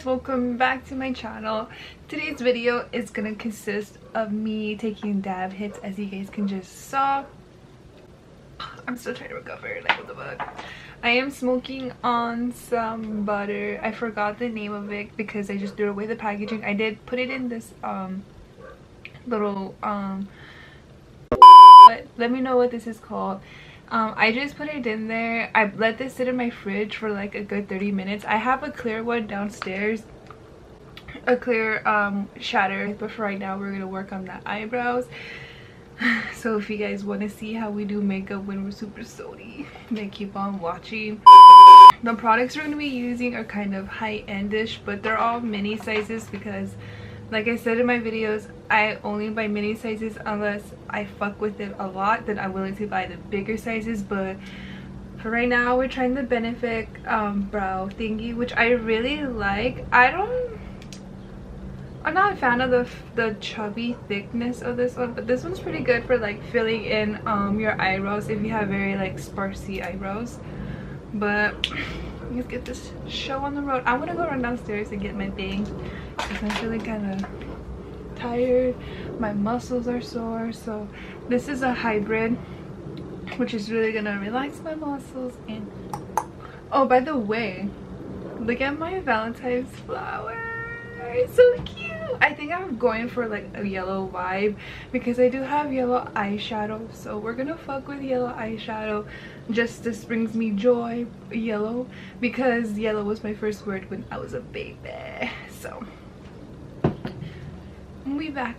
guys, welcome back to my channel. Today's video is gonna consist of me taking dab hits. As you guys can just saw, I'm still trying to recover, like what the fuck. I am smoking on some butter. I forgot the name of it because I just threw away the packaging. I did put it in this little but let me know what this is called. I just put it in there. I let this sit in my fridge for like a good 30 minutes. I have a clear one downstairs, a clear shatter, but for right now we're gonna work on the eyebrows. So if you guys want to see how we do makeup when we're super sody, then keep on watching. The products we're going to be using are kind of high-end-ish, but they're all mini sizes because, like I said in my videos, I only buy mini sizes unless I fuck with it a lot. Then I'm willing to buy the bigger sizes. But for right now, we're trying the Benefit brow thingy, which I really like. I'm not a fan of the chubby thickness of this one, but this one's pretty good for like filling in your eyebrows if you have very like sparsy eyebrows. But let's get this show on the road. I want to go run downstairs and get my bangs because I'm feeling kind of tired. My muscles are sore, so this is a hybrid, which is really gonna relax my muscles. And oh, by the way, look at my Valentine's flower. It's so cute. I think I'm going for like a yellow vibe because I do have yellow eyeshadow, so we're gonna fuck with yellow eyeshadow. Just this brings me joy, yellow, because yellow was my first word when I was a baby. So we back.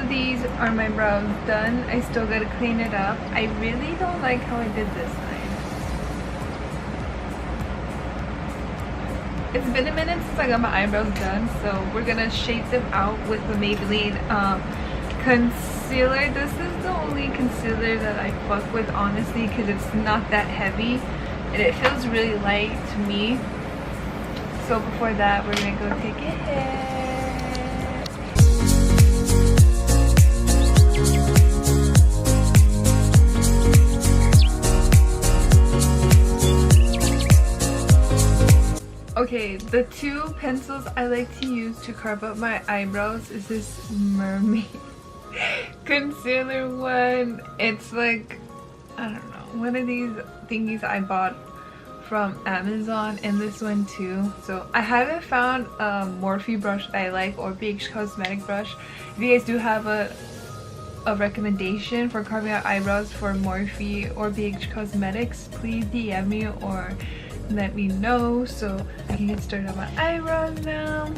These are my brows done. I still gotta clean it up. I really don't like how I did this time. It's been a minute since I got my eyebrows done, so we're gonna shape them out with the Maybelline concealer. This is the only concealer that I fuck with, honestly, because it's not that heavy and it feels really light to me. So before that, we're gonna go take a hit. Okay, the two pencils I like to use to carve up my eyebrows is this Mermaid concealer one. It's like, I don't know, one of these thingies I bought from Amazon, and this one too. So I haven't found a Morphe brush that I like, or Beige Cosmetic brush. If you guys do have a a recommendation for carving out eyebrows for Morphe or BH Cosmetics, please DM me or let me know so I can get started on my eyebrows now.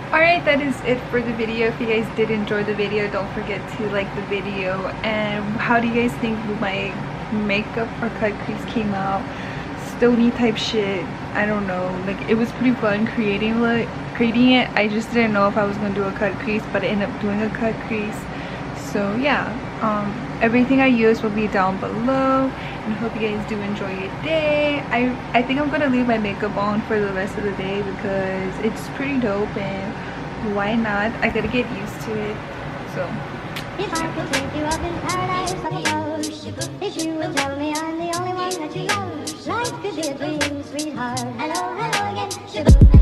Alright, that is it for the video. If you guys did enjoy the video, don't forget to like the video. And how do you guys think my makeup or cut crease came out? Stony type shit, I don't know. Like, it was pretty fun creating it. I just didn't know if I was gonna do a cut crease, but I ended up doing a cut crease. So yeah, everything I use will be down below, and hope you guys do enjoy your day. I think I'm gonna leave my makeup on for the rest of the day because it's pretty dope, and why not? I gotta get used to it. So if I could take you up in paradise like a ghost, if you would tell me I'm the only one that you love, life could be a dream, sweetheart. Hello, hello again,